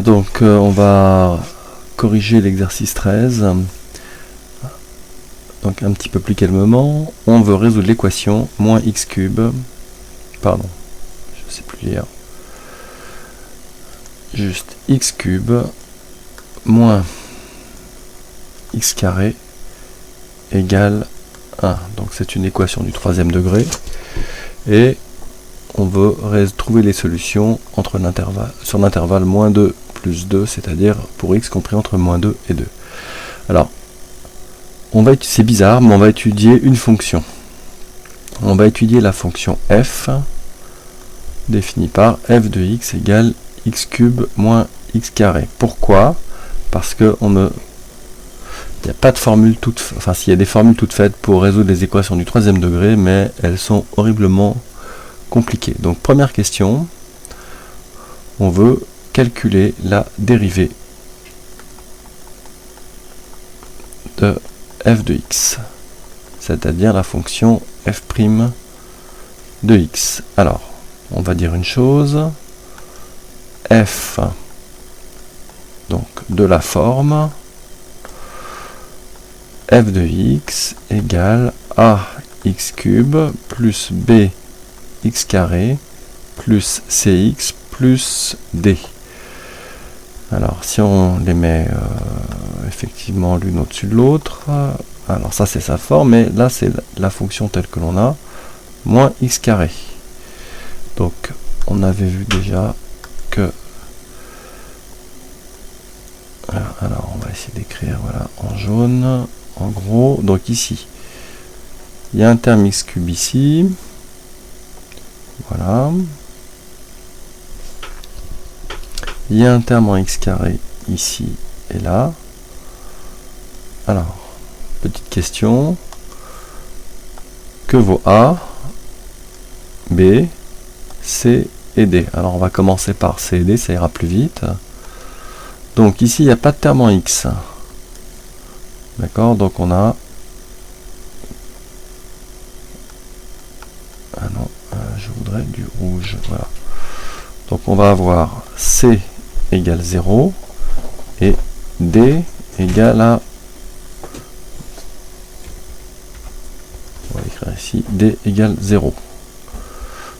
Donc on va corriger l'exercice 13. Donc un petit peu plus calmement, on veut résoudre l'équation moins x cube, pardon, je sais plus lire, juste x cube moins x carré égale 1. Donc c'est une équation du troisième degré et on veut trouver les solutions entre sur l'intervalle moins 2 plus 2, c'est-à-dire pour x compris entre moins 2 et 2. Alors, c'est bizarre, mais on va étudier une fonction. On va étudier la fonction f, définie par f de x égale x cube moins x carré. Pourquoi? Parce que il n'y a pas de formule enfin s'il y a des formules toutes faites pour résoudre les équations du troisième degré, mais elles sont horriblement compliquées. Donc première question, on veut calculer la dérivée de f de x, c'est-à-dire la fonction f' de x. Alors, on va dire une chose, f donc de la forme f de x égale ax cube plus bx carré plus cx plus d. Alors si on les met effectivement l'une au-dessus de l'autre, alors ça c'est sa forme, mais là c'est la fonction telle que l'on a, moins x carré. Donc on avait vu déjà que... Alors on va essayer d'écrire voilà, en jaune, en gros, donc ici, il y a un terme x cube ici, voilà. Il y a un terme en x carré ici et là. Alors, petite question. Que vaut A, B, C et D? Alors on va commencer par C et D, ça ira plus vite. Donc ici, il n'y a pas de terme en x. D'accord, donc on a... Ah non, je voudrais du rouge, voilà. Donc on va avoir C égale 0 et D égale à... On va écrire ici D égale 0.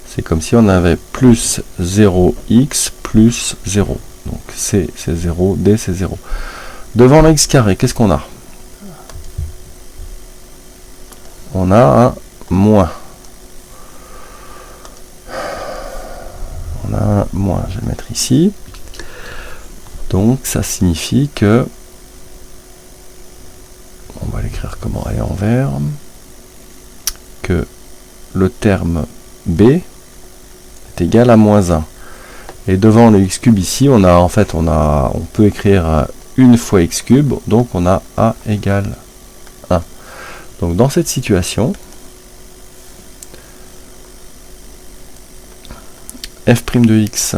C'est comme si on avait plus 0x plus 0. Donc C c'est 0, D c'est 0. Devant la x carré, qu'est-ce qu'on a? On a un moins. On a un moins, je vais le mettre ici. Donc ça signifie que, on va l'écrire comment, aller en vert, que le terme b est égal à moins 1. Et devant le x cube ici, on peut écrire une fois x cube, donc on a a égale 1. Donc dans cette situation, f' de x,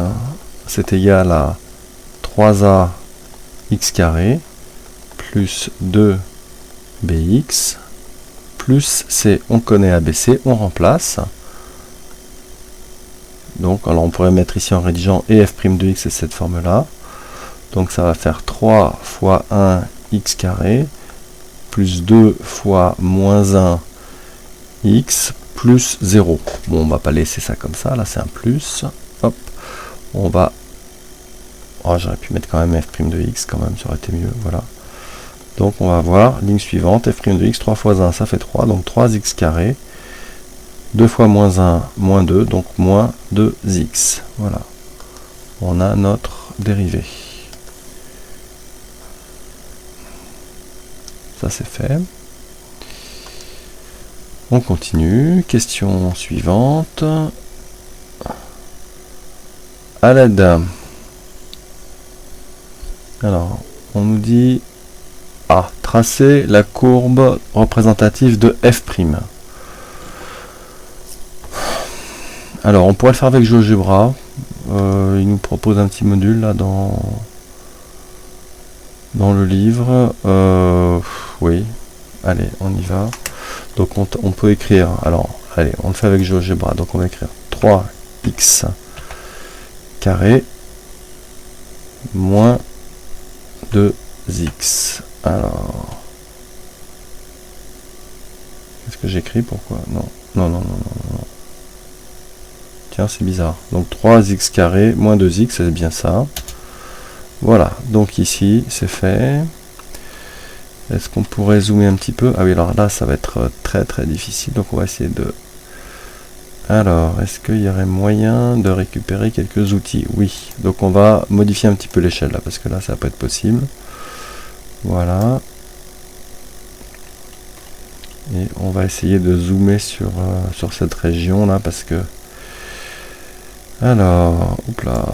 c'est égal à 3a x carré plus 2bx plus c, on connaît ABC, on remplace. Donc alors on pourrait mettre ici en rédigeant et f' de x c'est cette forme là. Donc ça va faire 3 fois 1 x carré plus 2 fois moins 1 x plus 0. Bon, on va pas laisser ça comme ça, là c'est un plus. Hop, on va... Oh, j'aurais pu mettre quand même f' de x, quand même, ça aurait été mieux, voilà. Donc on va voir, ligne suivante, f' de x, 3 fois 1, ça fait 3, donc 3x carré. 2 fois moins 1, moins 2, donc moins 2x. Voilà. On a notre dérivée. Ça c'est fait. On continue. Question suivante. À l'aide. Alors, on nous dit A. Tracer la courbe représentative de f'. Alors, on pourrait le faire avec GeoGebra. Il nous propose un petit module là dans le livre. Oui. Allez, on y va. Donc on peut écrire, alors allez, on le fait avec GeoGebra, donc on va écrire 3x carré moins 2x. Alors, qu'est-ce que j'écris? Pourquoi? Non, non, non, non, non, non. Tiens, c'est bizarre. Donc 3x carré moins 2x, c'est bien ça. Voilà, donc ici, c'est fait. Est-ce qu'on pourrait zoomer un petit peu? Ah oui, alors là, ça va être très très difficile. Donc on va essayer de... Alors, est-ce qu'il y aurait moyen de récupérer quelques outils? Oui, donc on va modifier un petit peu l'échelle là, parce que là, ça va pas être possible. Voilà. Et on va essayer de zoomer sur cette région là, parce que... Alors, hop là...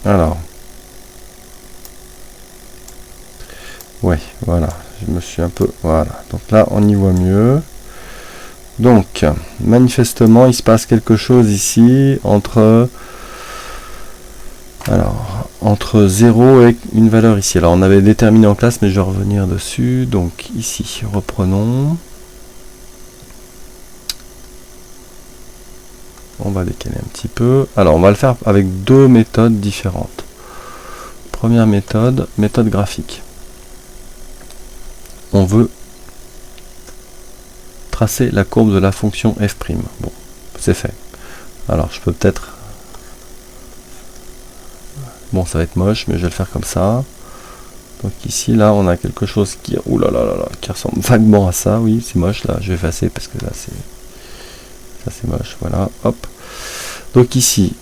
Alors, ouais, voilà, je me suis un peu, voilà, donc là on y voit mieux. Donc, manifestement, il se passe quelque chose ici entre, alors, entre 0 et une valeur ici. Alors, on avait déterminé en classe, mais je vais revenir dessus. Donc, ici, reprenons. On va décaler un petit peu. Alors, on va le faire avec deux méthodes différentes. Première méthode, méthode graphique. On veut tracer la courbe de la fonction f'. Bon, c'est fait. Alors, je peux peut-être... Bon, ça va être moche, mais je vais le faire comme ça. Donc ici, là, on a quelque chose qui... Ouh là là là là, qui ressemble vaguement à ça. Oui, c'est moche, là. Je vais effacer parce que là, c'est... Ça, c'est moche. Voilà, hop. Donc ici,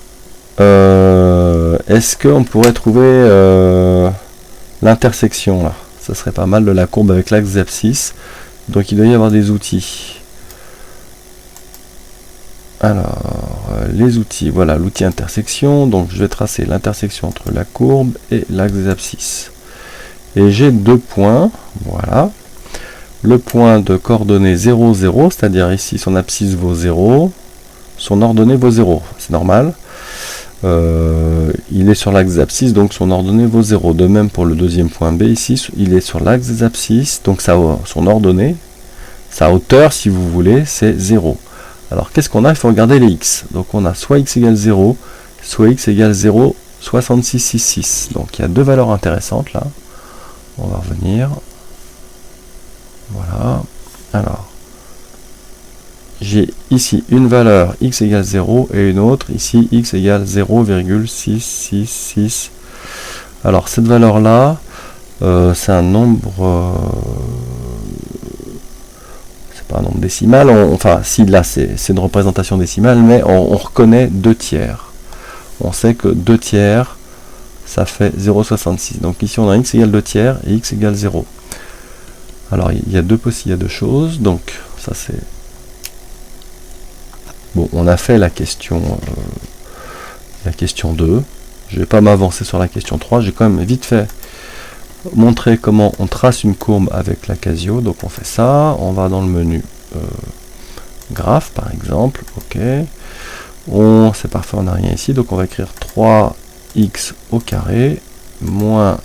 est-ce qu'on pourrait trouver l'intersection, là? Ça serait pas mal de la courbe avec l'axe des abscisses. Donc il doit y avoir des outils. Alors, les outils, voilà, l'outil intersection. Donc je vais tracer l'intersection entre la courbe et l'axe des abscisses. Et j'ai deux points, voilà. Le point de coordonnées 0, 0, c'est-à-dire ici son abscisse vaut 0, son ordonnée vaut 0, c'est normal. Il est sur l'axe des abscisses, donc son ordonnée vaut 0. De même pour le deuxième point B, ici, il est sur l'axe des abscisses, donc son ordonnée, sa hauteur, si vous voulez, c'est 0. Alors, qu'est-ce qu'on a? Il faut regarder les x. Donc, on a soit x égale 0, soit x égale 0, 6666. Donc, il y a deux valeurs intéressantes, là. On va revenir. Voilà. Alors, j'ai ici une valeur x égale 0 et une autre ici x égale 0,666. Alors cette valeur là, c'est un nombre, c'est pas un nombre décimal, enfin si là c'est une représentation décimale, mais on reconnaît 2 tiers. On sait que 2 tiers ça fait 0,66. Donc ici on a x égale 2 tiers et x égale 0. Alors il y a deux choses, donc ça c'est... Bon, on a fait la question 2. Je ne vais pas m'avancer sur la question 3. J'ai quand même vite fait montrer comment on trace une courbe avec la Casio. Donc on fait ça. On va dans le menu graphe par exemple. Ok. C'est parfait, on n'a rien ici. Donc on va écrire 3x au carré moins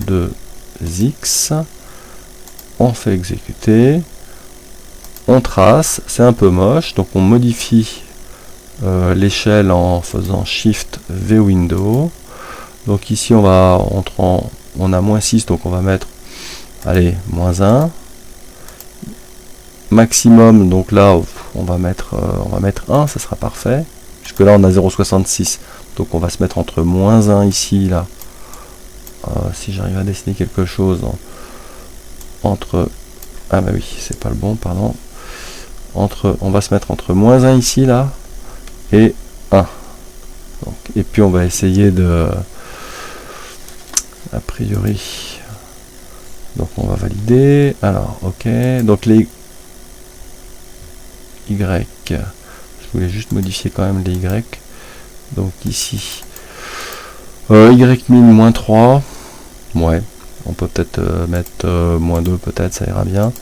2x. On fait exécuter. On trace, c'est un peu moche, donc on modifie l'échelle en faisant Shift V Window. Donc ici on va on a moins 6, donc on va mettre, allez, moins 1. Maximum, donc là on va mettre 1, ça sera parfait. Puisque là on a 0,66, donc on va se mettre entre moins 1 ici, là. Si j'arrive à dessiner quelque chose entre... Ah bah oui, c'est pas le bon, pardon. On va se mettre entre moins 1 ici, là, et 1. Donc, et puis on va essayer de... A priori... Donc on va valider. Alors, ok. Donc les Y... Je voulais juste modifier quand même les Y. Donc ici... Y min moins 3. Ouais. On peut peut-être mettre moins 2, peut-être, ça ira bien.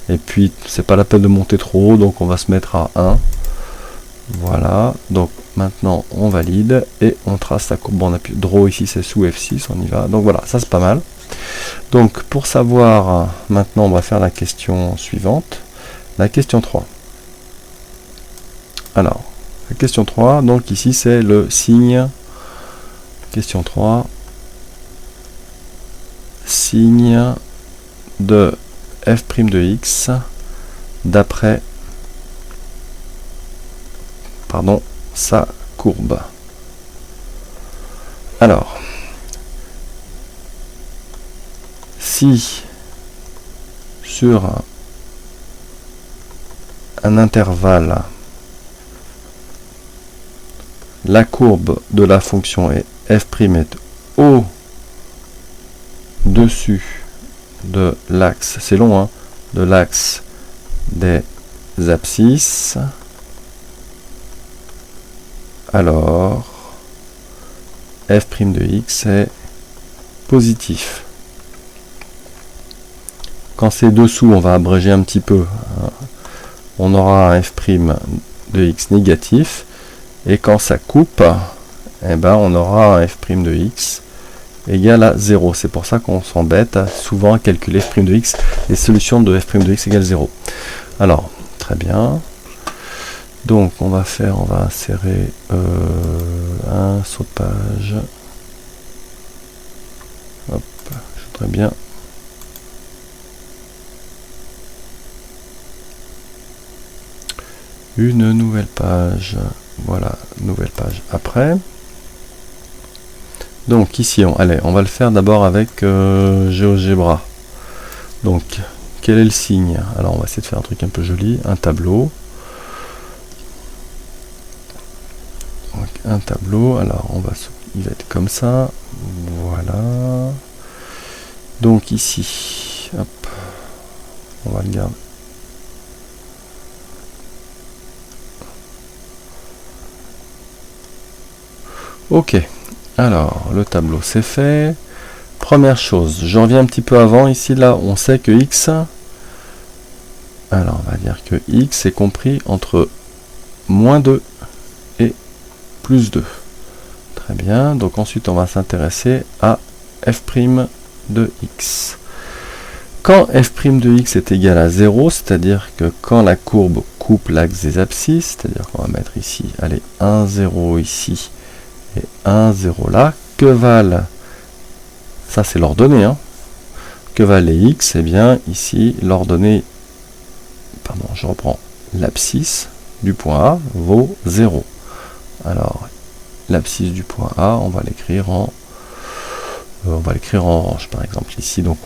Et puis, c'est pas la peine de monter trop haut, donc on va se mettre à 1. Voilà, donc maintenant on valide et on trace la courbe. Bon, on appuie draw ici, c'est sous F6, on y va. Donc voilà, ça c'est pas mal. Donc pour savoir, maintenant on va faire la question suivante, la question 3. Alors, la question 3, donc ici c'est le signe. Question 3. Signe de f' de x d'après sa courbe. Alors, si sur un intervalle la courbe de la fonction est f' est au-dessus de l'axe, c'est long, hein, de l'axe des abscisses, alors f' de x est positif. Quand c'est dessous, on va abréger un petit peu, hein, on aura un f' de x négatif, et quand ça coupe, eh ben, on aura un f' de x égale à 0. C'est pour ça qu'on s'embête souvent à calculer f' de x, les solutions de f' de x égale 0. Alors, très bien. Donc, on va insérer un saut de page. Hop, je voudrais bien. Une nouvelle page. Voilà, nouvelle page après. Donc ici, on va le faire d'abord avec GeoGebra. Donc, quel est le signe? Alors, on va essayer de faire un truc un peu joli, un tableau. Donc, un tableau, alors il va être comme ça. Voilà. Donc ici, hop, on va le garder. Ok. Alors, le tableau c'est fait. Première chose, je reviens un petit peu avant, ici, là, on sait que x, alors on va dire que x est compris entre moins 2 et plus 2. Très bien, donc ensuite on va s'intéresser à f' de x. Quand f' de x est égal à 0, c'est-à-dire que quand la courbe coupe l'axe des abscisses, c'est-à-dire qu'on va mettre ici, allez, 1, 0 ici, et 1, 0 là, que valent, ça c'est l'ordonnée, hein, que valent les x? Eh bien, ici, l'ordonnée, pardon, je reprends, l'abscisse du point A vaut 0. Alors, l'abscisse du point A, on va l'écrire en orange, par exemple, ici, donc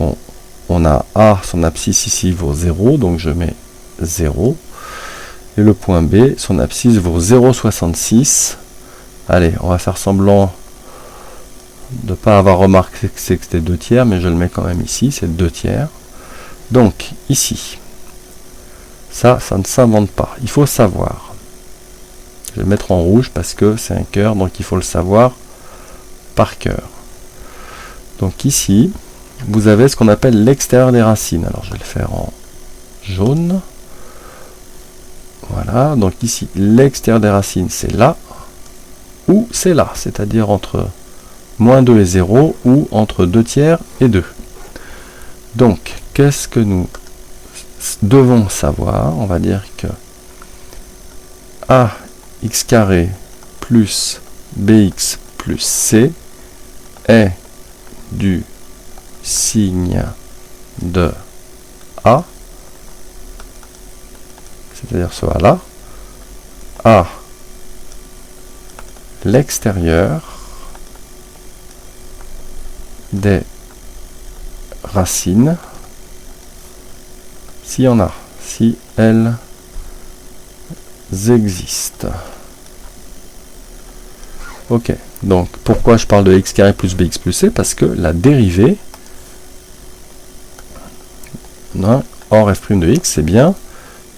on a A, son abscisse ici vaut 0, donc je mets 0, et le point B, son abscisse vaut 0,66. Allez, on va faire semblant de ne pas avoir remarqué que c'était 2 tiers, mais je le mets quand même ici, c'est 2 tiers. Donc, ici, ça ne s'invente pas. Il faut savoir. Je vais le mettre en rouge parce que c'est un cœur, donc il faut le savoir par cœur. Donc ici, vous avez ce qu'on appelle l'extérieur des racines. Alors, je vais le faire en jaune. Voilà, donc ici, l'extérieur des racines, c'est là. Ou c'est là, c'est-à-dire entre moins 2 et 0, ou entre 2 tiers et 2. Donc, qu'est-ce que nous devons savoir? On va dire que ax carré plus bx plus c est du signe de A, c'est-à-dire ce A-là, à l'extérieur des racines, s'il y en a, si elles existent. Ok, donc pourquoi je parle de x carré plus bx plus c? Parce que la dérivée hors f' de x, c'est bien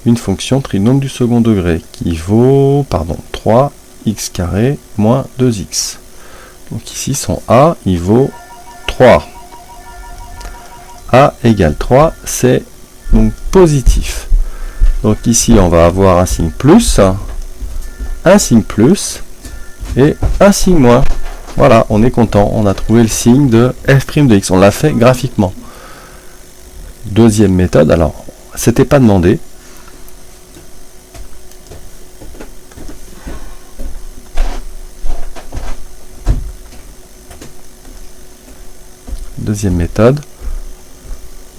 une fonction trinôme du second degré qui vaut, 3x carré moins 2x. Donc ici, son a, il vaut 3. A égale 3, c'est donc positif. Donc ici, on va avoir un signe plus et un signe moins. Voilà, on est content, on a trouvé le signe de f' de x. On l'a fait graphiquement. Deuxième méthode, alors, c'était pas demandé. deuxième méthode,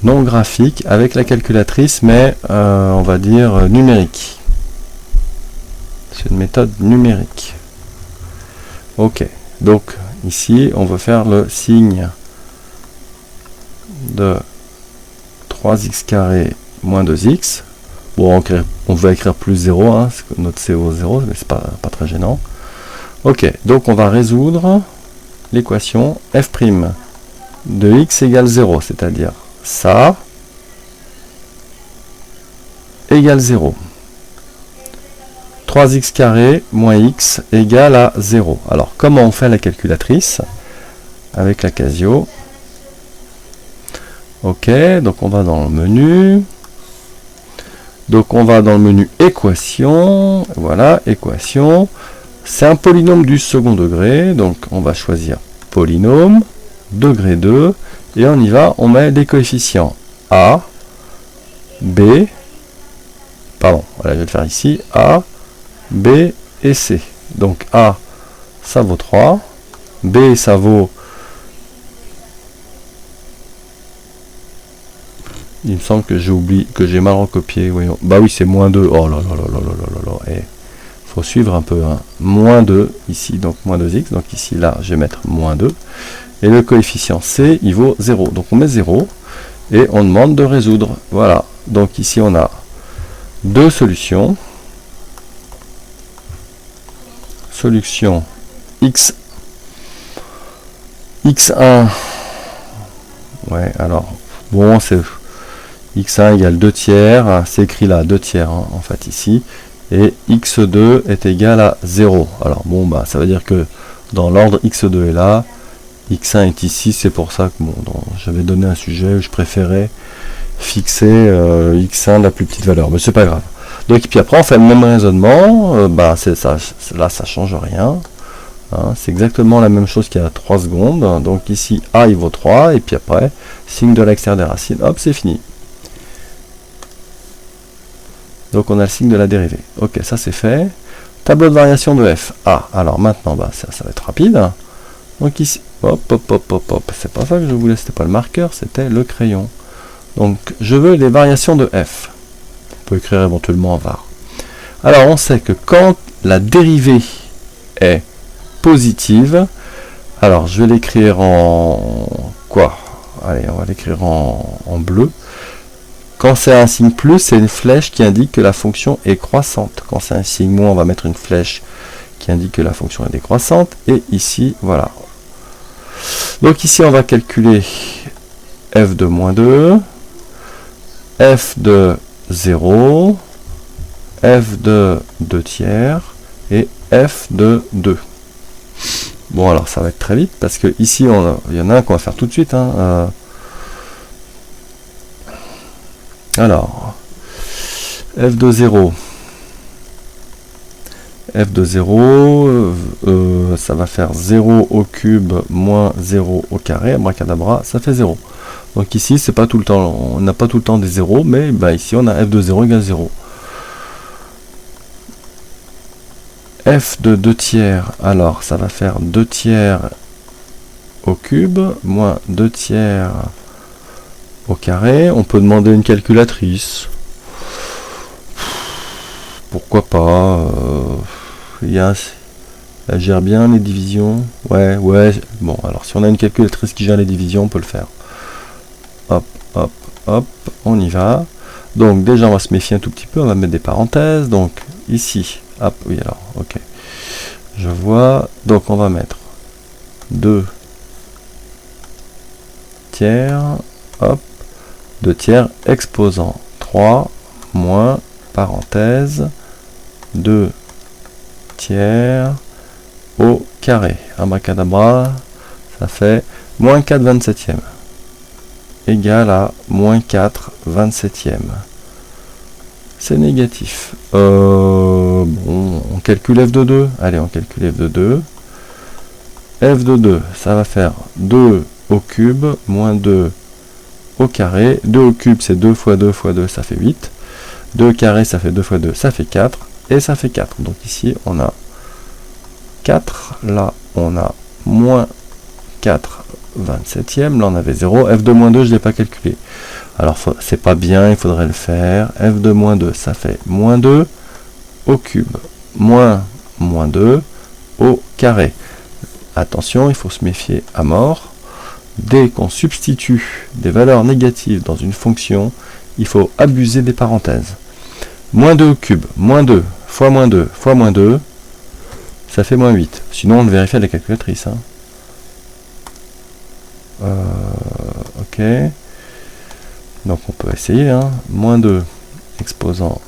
non graphique, avec la calculatrice, mais on va dire numérique. C'est une méthode numérique. Ok, donc ici, on veut faire le signe de 3x carré moins 2x. Bon, on va écrire plus 0, hein, notre CO 0, mais c'est pas très gênant. Ok, donc on va résoudre l'équation f' de x égale 0, c'est-à-dire ça égale 0. 3x carré moins x égale à 0. Alors, comment on fait la calculatrice avec la Casio? Ok, donc on va dans le menu. Donc on va dans le menu équation. Voilà, équation. C'est un polynôme du second degré. Donc on va choisir polynôme, degré 2. Et on y va, on met des coefficients A, B, pardon, voilà, je vais le faire ici, A, B et C. Donc A, ça vaut 3. B, ça vaut... Il me semble que j'ai oublié, que j'ai mal recopié. Voyons. Bah oui, c'est moins 2. Oh là là là là là là là là. Faut suivre un peu. Hein. Moins 2 ici, donc moins 2x. Donc ici, là, je vais mettre moins 2. Et le coefficient C, il vaut 0. Donc on met 0. Et on demande de résoudre. Voilà. Donc ici, on a deux solutions. Solution X. X1. Ouais, alors, bon, c'est... x1 égale 2 tiers, c'est écrit là 2 tiers hein, en fait ici, et x2 est égal à 0. Alors bon, bah ça veut dire que dans l'ordre x2 est là, x1 est ici, c'est pour ça que bon, j'avais donné un sujet où je préférais fixer x1 la plus petite valeur, mais c'est pas grave. Donc et puis après on fait le même raisonnement, bah c'est ça, là ça change rien. Hein, c'est exactement la même chose qu'il y a 3 secondes. Donc ici a il vaut 3, et puis après, signe de l'extérieur des racines, hop, c'est fini. Donc on a le signe de la dérivée. Ok, ça c'est fait. Tableau de variation de f. Ah, alors maintenant, bah, ça va être rapide. Donc ici, hop, hop, hop, hop, hop. C'est pas ça que je voulais, c'était pas le marqueur, c'était le crayon. Donc je veux les variations de f. On peut écrire éventuellement en var. Alors on sait que quand la dérivée est positive, alors je vais l'écrire en quoi? Allez, on va l'écrire en bleu. Quand c'est un signe plus, c'est une flèche qui indique que la fonction est croissante. Quand c'est un signe moins, on va mettre une flèche qui indique que la fonction est décroissante. Et ici, voilà. Donc ici, on va calculer f de moins 2, f de 0, f de 2 tiers et f de 2. Bon, alors ça va être très vite parce que ici, il y en a un qu'on va faire tout de suite. Hein, alors, f de 0, ça va faire 0 au cube moins 0 au carré, abracadabra, ça fait 0. Donc ici, c'est pas tout le temps, on n'a pas tout le temps des 0, mais bah, ici on a f de 0 égale 0. F de 2 tiers, alors ça va faire 2 tiers au cube moins 2 tiers au carré. On peut demander une calculatrice. Pourquoi pas elle gère bien les divisions. Ouais. Bon, alors si on a une calculatrice qui gère les divisions, on peut le faire. Hop, hop, hop, on y va. Donc déjà, on va se méfier un tout petit peu. On va mettre des parenthèses. Donc ici, hop, oui, alors, ok. Je vois. Donc on va mettre 2 tiers, hop, 2 tiers exposant 3 moins parenthèse 2 tiers au carré. Abracadabra, ça fait moins 4 27e égal à moins 4 27e. C'est négatif. Bon, on calcule f de 2. Allez, on calcule f de 2. F de 2, ça va faire 2 au cube moins 2 au carré. 2 au cube, c'est 2 fois 2 fois 2, ça fait 8. 2 au carré, ça fait 2 fois 2, ça fait 4. Et ça fait 4. Donc ici, on a 4. Là, on a moins 4 27e, là on avait 0, f de moins 2 je ne l'ai pas calculé. Alors c'est pas bien, il faudrait le faire. F de moins 2, ça fait moins 2 au cube, moins 2 au carré. Attention, il faut se méfier à mort. Dès qu'on substitue des valeurs négatives dans une fonction, il faut abuser des parenthèses. Moins 2 au cube, moins 2 fois moins 2 fois moins 2, ça fait moins 8. Sinon on le vérifie à la calculatrice. Hein. Ok. Donc on peut essayer. Hein. Moins 2 exposant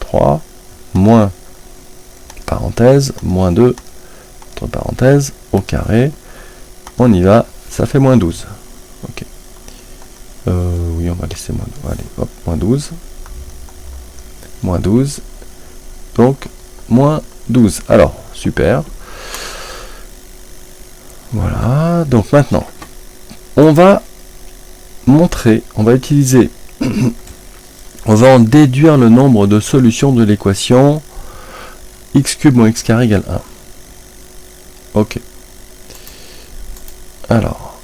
3, moins parenthèse, moins 2, entre parenthèses, au carré. On y va, ça fait moins 12. Ok. Oui, on va laisser moins 12. Allez, hop, moins 12. Moins 12. Donc, moins 12. Alors, super. Voilà. Donc maintenant, on va montrer, on va utiliser, on va en déduire le nombre de solutions de l'équation x cube moins x carré égale 1. Ok. Alors,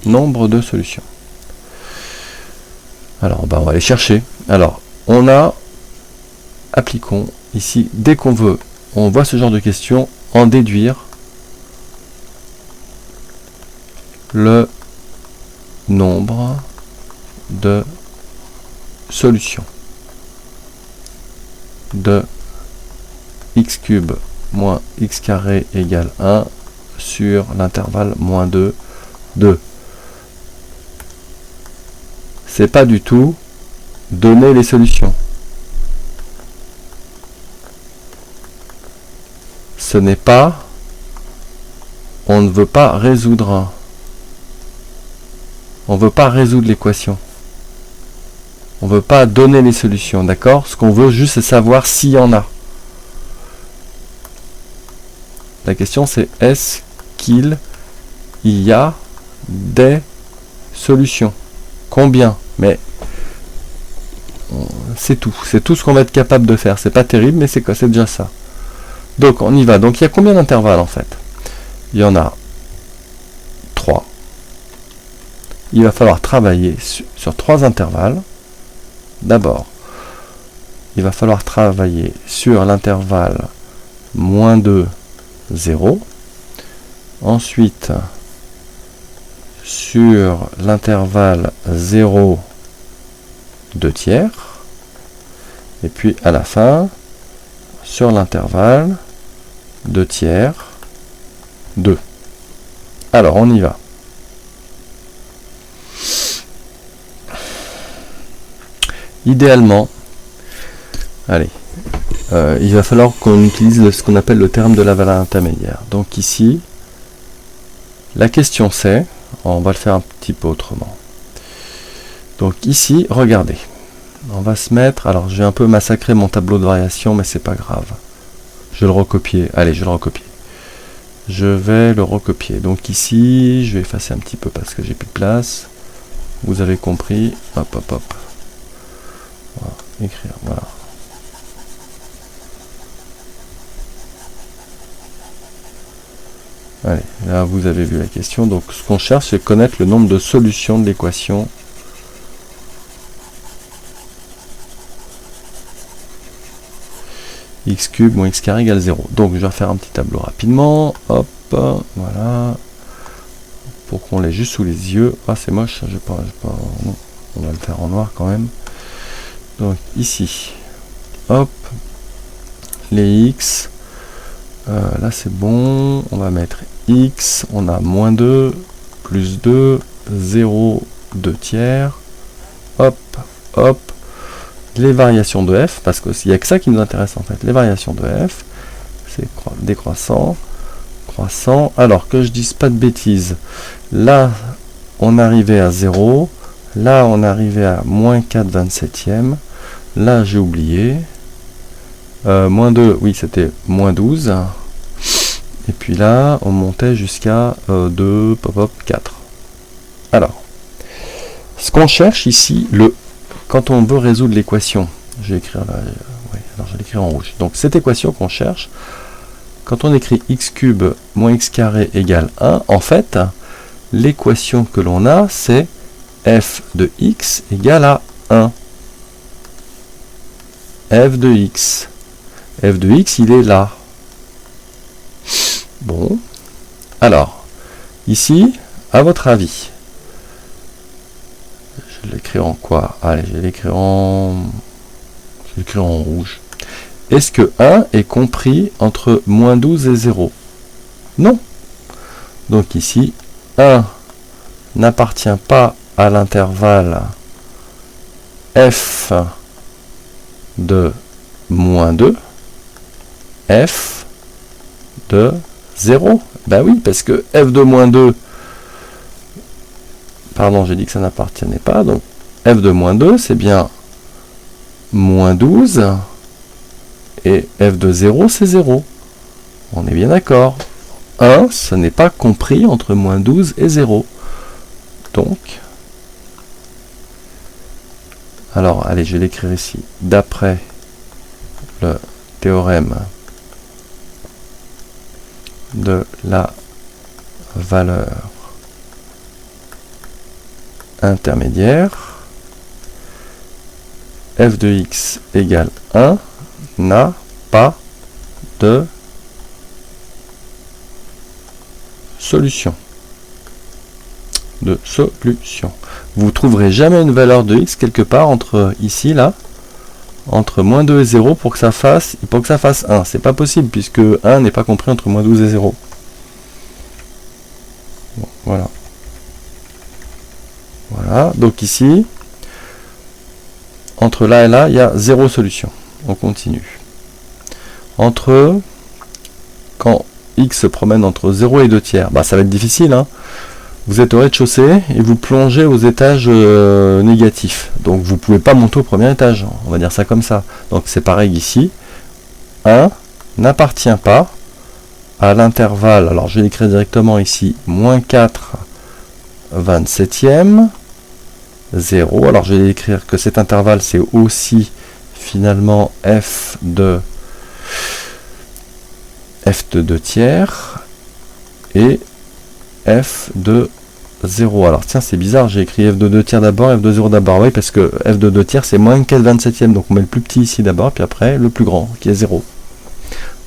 nombre de solutions. Alors, on va aller chercher. Alors, on a, appliquons ici, dès qu'on veut, on voit ce genre de question, en déduire le nombre de solutions de x cube moins x carré égale 1 sur l'intervalle moins 2, 2. C'est pas du tout donner les solutions. Ce n'est pas, on ne veut pas résoudre, on ne veut pas résoudre l'équation. On ne veut pas donner les solutions, d'accord? Ce qu'on veut juste, c'est savoir s'il y en a. La question, c'est est-ce qu'il y a des solutions? Combien? Mais c'est tout. C'est tout ce qu'on va être capable de faire. C'est pas terrible, mais c'est quoi? C'est déjà ça. Donc, on y va. Donc, il y a combien d'intervalles, en fait? Il y en a 3. Il va falloir travailler sur 3 intervalles. D'abord, il va falloir travailler sur l'intervalle moins 2, 0. Ensuite, sur l'intervalle 0, 2 tiers. Et puis, à la fin, sur l'intervalle 2 tiers, 2. Alors, on y va. Idéalement, allez, il va falloir qu'on utilise ce qu'on appelle le terme de la valeur intermédiaire. Donc ici, la question c'est, on va le faire un petit peu autrement. Donc ici, regardez, on va se mettre, alors j'ai un peu massacré mon tableau de variation, mais c'est pas grave. Je vais le recopier, allez, je vais le recopier. Je vais le recopier. Donc ici, je vais effacer un petit peu parce que j'ai plus de place. Vous avez compris, hop, hop, hop. Voilà, écrire, voilà. Allez, là vous avez vu la question. Donc ce qu'on cherche, c'est connaître le nombre de solutions de l'équation x cube moins x carré égale 0. Donc je vais faire un petit tableau rapidement. Hop, voilà. Pour qu'on l'ait juste sous les yeux. Ah, c'est moche, je vais pas, non, on va le faire en noir quand même. Donc ici, hop, les x, là c'est bon, on va mettre x, on a moins 2, plus 2, 0, 2 tiers, hop, hop, les variations de f, parce qu'il n'y a que ça qui nous intéresse en fait, les variations de f, c'est décroissant, croissant, alors que je dise pas de bêtises, là on arrivait à 0, là on arrivait à moins 4 27e, là j'ai oublié, moins 2, oui c'était moins 12, et puis là on montait jusqu'à 2, pop, pop, 4. Alors, ce qu'on cherche ici, quand on veut résoudre l'équation, je vais écrire là, ouais, alors je vais l'écrire en rouge, donc cette équation qu'on cherche, quand on écrit x cube moins x carré égale 1, en fait, l'équation que l'on a, c'est f de x égale à 1. F de x. F de x, il est là. Bon. Alors, ici, à votre avis, je l'écris en quoi? Allez, je vais l'écrire en rouge. Est-ce que 1 est compris entre moins 12 et 0? Non. Donc ici, 1 n'appartient pas à l'intervalle f de moins 2, f de 0. Ben oui, parce que f de moins 2, pardon, j'ai dit que ça n'appartenait pas, donc f de moins 2, c'est bien moins 12, et f de 0, c'est 0. On est bien d'accord. 1, ce n'est pas compris entre moins 12 et 0. Donc, alors, allez, je vais l'écrire ici. D'après le théorème de la valeur intermédiaire, f de x égale 1 n'a pas de solution. Vous trouverez jamais une valeur de x quelque part entre ici, là, entre moins 2 et 0 pour que ça fasse 1. C'est pas possible puisque 1 n'est pas compris entre moins 12 et 0. Bon, voilà. Voilà, donc ici, entre là et là, il y a 0 solution. On continue. Quand x se promène entre 0 et 2 tiers, bah, ça va être difficile, hein. Vous êtes au rez-de-chaussée et vous plongez aux étages négatifs. Donc vous ne pouvez pas monter au premier étage, on va dire ça comme ça. Donc c'est pareil ici. 1 n'appartient pas à l'intervalle, alors je vais l'écrire directement ici, moins 4 27e, 0. Alors je vais écrire que cet intervalle c'est aussi finalement f de 2 tiers et f de 0. Alors tiens, c'est bizarre, j'ai écrit f de 2 tiers d'abord, f de 0 d'abord. Oui, parce que f de 2 tiers c'est moins 4 27e, donc on met le plus petit ici d'abord, puis après le plus grand qui est 0.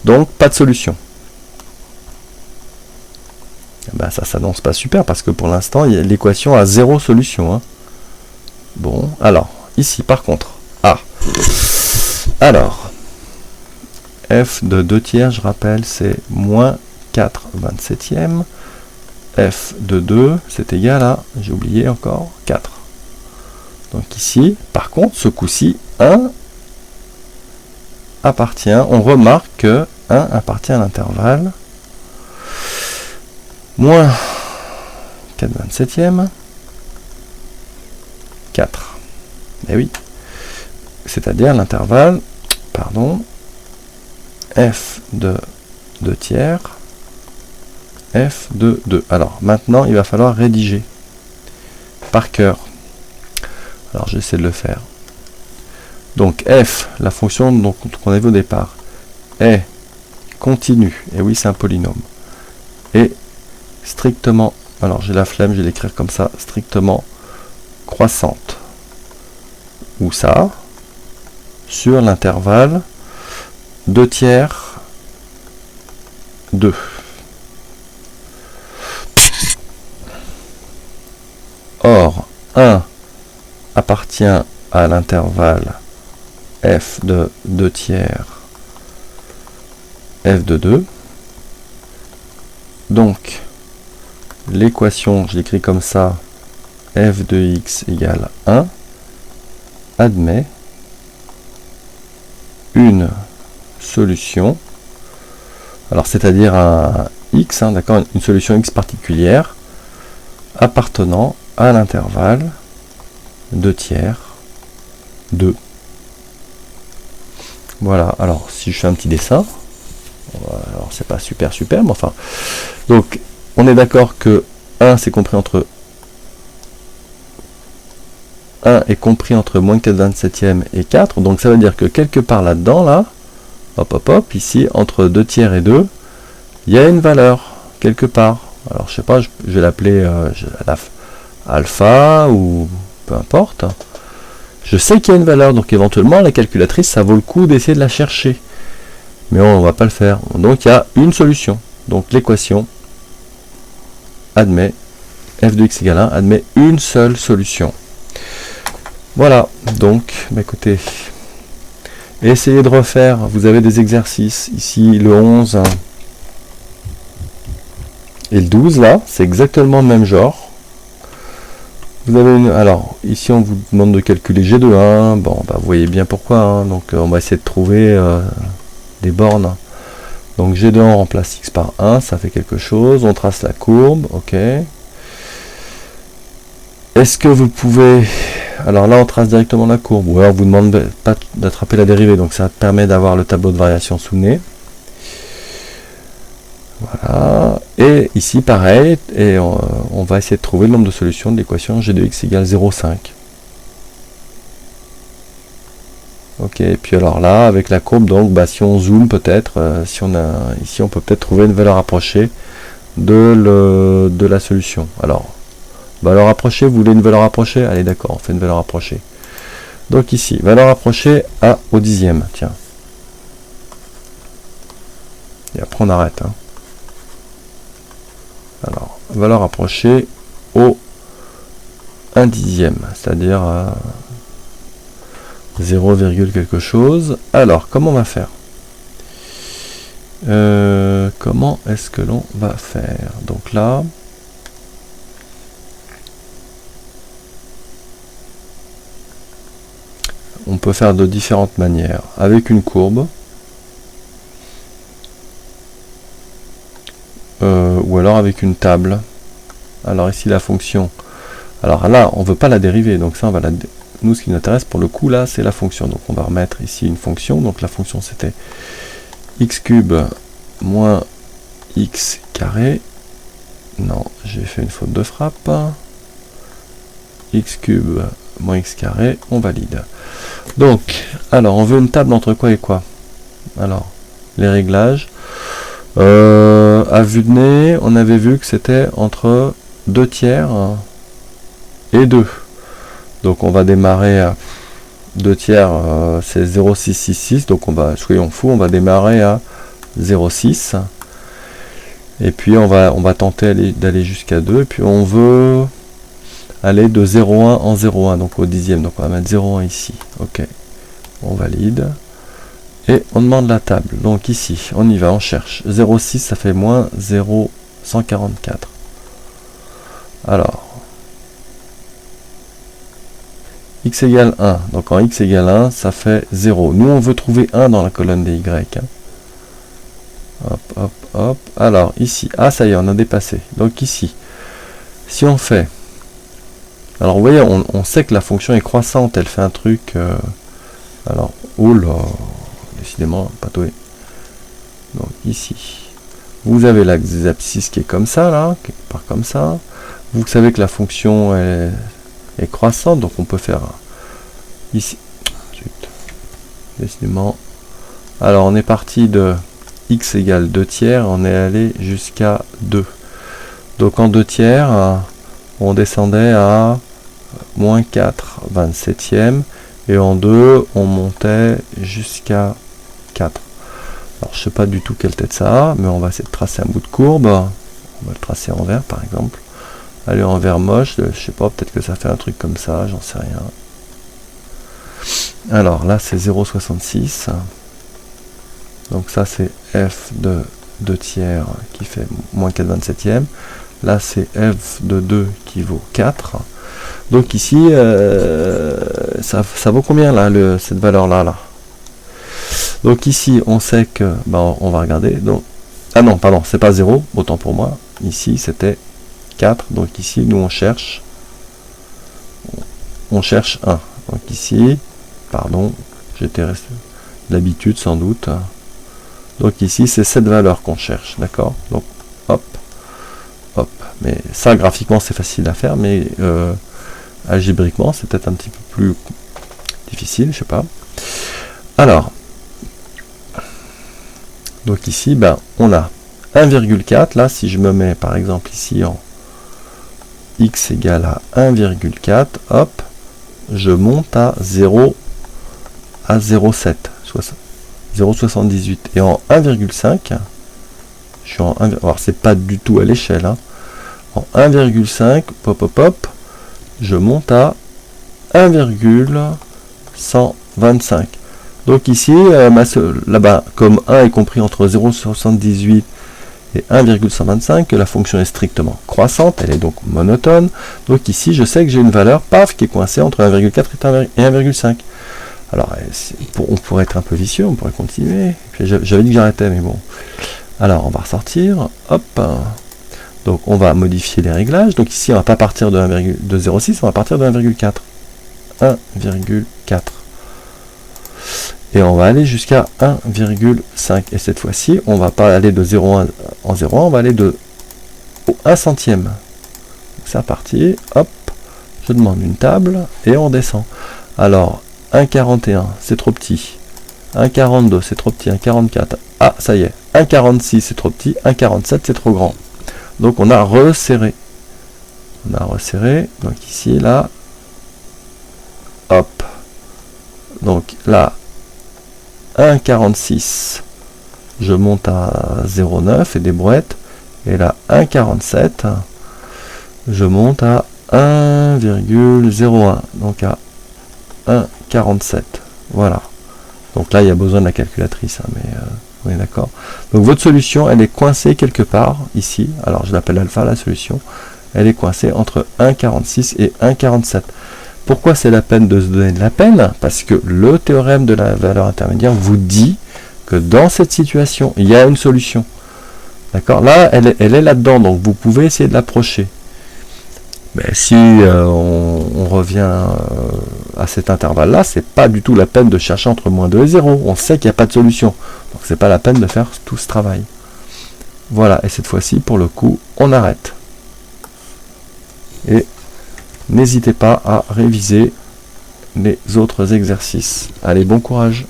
Donc pas de solution. Ben, ça s'annonce pas super parce que pour l'instant l'équation a 0 solution, hein. Bon, alors ici par contre, alors f de 2 tiers, je rappelle, c'est moins 4 27e. F de 2, c'est égal à, j'ai oublié encore, 4. Donc ici, par contre, ce coup-ci, 1 appartient, on remarque que 1 appartient à l'intervalle moins 4 27e, 4. Et oui, c'est-à-dire l'intervalle, f de 2 tiers, f de 2. Alors maintenant il va falloir rédiger par cœur. Alors j'essaie de le faire. Donc f, la fonction qu'on a vue au départ, est continue, et oui c'est un polynôme, et strictement, alors j'ai la flemme, je vais l'écrire comme ça, strictement croissante. Ou ça, sur l'intervalle 2 tiers 2. Or, 1 appartient à l'intervalle f de 2 tiers f de 2. Donc, l'équation, je l'écris comme ça, f de x égale 1, admet une solution, alors c'est-à-dire un x, hein, d'accord, une solution x particulière appartenant à l'intervalle 2 tiers 2. Voilà, alors si je fais un petit dessin, alors c'est pas super, mais enfin, donc on est d'accord que 1 c'est compris entre 1 est compris entre moins 4 27e et 4, donc ça veut dire que quelque part là-dedans, là, hop, ici, entre 2 tiers et 2, il y a une valeur quelque part. Alors je sais pas, je vais l'appeler alpha ou peu importe. Je sais qu'il y a une valeur, donc éventuellement la calculatrice, ça vaut le coup d'essayer de la chercher. Mais on va pas le faire. Donc il y a une solution. Donc l'équation admet f de x égale 1 admet une seule solution. Voilà, donc écoutez, essayez de refaire. Vous avez des exercices ici, le 11 et le 12 là, c'est exactement le même genre. Vous avez une, alors ici on vous demande de calculer G de 1, bon bah, vous voyez bien pourquoi, hein. Donc on va essayer de trouver des bornes. Donc G de 1 on remplace x par 1, ça fait quelque chose, on trace la courbe, ok. Est-ce que vous pouvez, alors là on trace directement la courbe, ou alors on vous demande pas d'attraper la dérivée, donc ça permet d'avoir le tableau de variation sous le nez. Voilà, et ici pareil, et on va essayer de trouver le nombre de solutions de l'équation g de x égale 0,5. Ok, et puis alors là, avec la courbe, donc bah, si on zoome peut-être, si on a ici on peut peut-être trouver une valeur approchée de la solution. Alors, valeur approchée, vous voulez une valeur approchée? Allez d'accord, on fait une valeur approchée. Donc ici, valeur approchée à au dixième, tiens. Et après on arrête, hein. Alors, valeur approchée au 1 dixième, c'est-à-dire à 0, quelque chose. Alors, comment on va faire? Comment est-ce que l'on va faire? Donc là, on peut faire de différentes manières. Avec une courbe, ou alors avec une table. Alors ici la fonction, alors là on veut pas la dériver, donc ça on va la nous ce qui nous intéresse pour le coup là c'est la fonction, donc on va remettre ici une fonction, donc la fonction c'était x cube moins x carré, non j'ai fait une faute de frappe, x cube moins x carré, on valide. Donc alors on veut une table entre quoi et quoi? Alors les réglages, à vue de nez, on avait vu que c'était entre 2 tiers et 2. Donc on va démarrer à 2 tiers, c'est 0,666. Donc on va, soyons fous, on va démarrer à 0,6. Et puis on va tenter d'aller jusqu'à 2. Et puis on veut aller de 0,1 en 0,1, donc au dixième. Donc on va mettre 0,1 ici. Ok, on valide. Et on demande la table. Donc ici, on y va, on cherche. 0,6, ça fait moins 0,144. Alors, x égale 1. Donc en x égale 1, ça fait 0. Nous, on veut trouver 1 dans la colonne des y. Hein. Hop, hop, hop. Alors, ici, ah, ça y est, on a dépassé. Donc ici, si on fait... Alors, vous voyez, on sait que la fonction est croissante. Elle fait un truc... alors, oh là... décidément patoué. Donc ici vous avez l'axe des abscisses qui est comme ça là, quelque part comme ça. Vous savez que la fonction est croissante, donc on peut faire ici décidément. Alors on est parti de x égale 2 tiers, on est allé jusqu'à 2. Donc en 2 tiers on descendait à moins 4 27e et en 2 on montait jusqu'à 4. Alors je sais pas du tout quelle tête ça a, mais on va essayer de tracer un bout de courbe. On va le tracer en vert par exemple. Allez, en vert moche, je sais pas, peut-être que ça fait un truc comme ça, j'en sais rien. Alors là c'est 0,66. Donc ça c'est f de 2 tiers qui fait moins 4 27e. Là c'est f de 2 qui vaut 4. Donc ici ça vaut combien là cette valeur là? Donc ici, on sait que, on va regarder, donc, ah non, pardon, c'est pas 0, autant pour moi, ici c'était 4, donc ici, nous on cherche 1, donc ici, pardon, j'étais resté d'habitude sans doute, donc ici c'est cette valeur qu'on cherche, d'accord, donc hop, hop, mais ça graphiquement c'est facile à faire, mais algébriquement c'est peut-être un petit peu plus difficile, je sais pas. Alors, donc ici, on a 1,4, là, si je me mets par exemple ici en x égale à 1,4, hop, je monte à 0,7, 0,78. Et en 1,5, je suis en 1, alors c'est pas du tout à l'échelle, hein. En 1,5, pop, pop, pop, je monte à 1,125. Donc ici, là-bas, comme 1 est compris entre 0,78 et 1,125, que la fonction est strictement croissante, elle est donc monotone. Donc ici, je sais que j'ai une valeur, paf, qui est coincée entre 1,4 et 1,5. Alors, on pourrait être un peu vicieux, on pourrait continuer. J'avais dit que j'arrêtais, mais bon. Alors, on va ressortir, hop. Donc, on va modifier les réglages. Donc ici, on ne va pas partir de 0,6, on va partir de 1,4. 1,4. Et on va aller jusqu'à 1,5. Et cette fois-ci, on va pas aller de 0,1 en 0,1, on va aller de 1 centième. C'est reparti, hop, je demande une table et on descend. Alors, 1,41, c'est trop petit. 1,42, c'est trop petit. 1,44, ah, ça y est. 1,46, c'est trop petit. 1,47, c'est trop grand. Donc, on a resserré. On a resserré. Donc, ici, là, hop. Donc, là, 1,46, je monte à 0,9 et des brouettes. Et là, 1,47, je monte à 1,01. Donc, à 1,47. Voilà. Donc là, il y a besoin de la calculatrice, hein, mais on est d'accord. Donc votre solution, elle est coincée quelque part, ici. Alors je l'appelle alpha, la solution. Elle est coincée entre 1,46 et 1,47. Pourquoi c'est la peine de se donner de la peine? Parce que le théorème de la valeur intermédiaire vous dit que dans cette situation, il y a une solution. D'accord? Là, elle est là-dedans, donc vous pouvez essayer de l'approcher. Mais si on revient à cet intervalle-là, c'est pas du tout la peine de chercher entre moins 2 et 0. On sait qu'il n'y a pas de solution. Donc c'est pas la peine de faire tout ce travail. Voilà, et cette fois-ci, pour le coup, on arrête. Et n'hésitez pas à réviser les autres exercices. Allez, bon courage!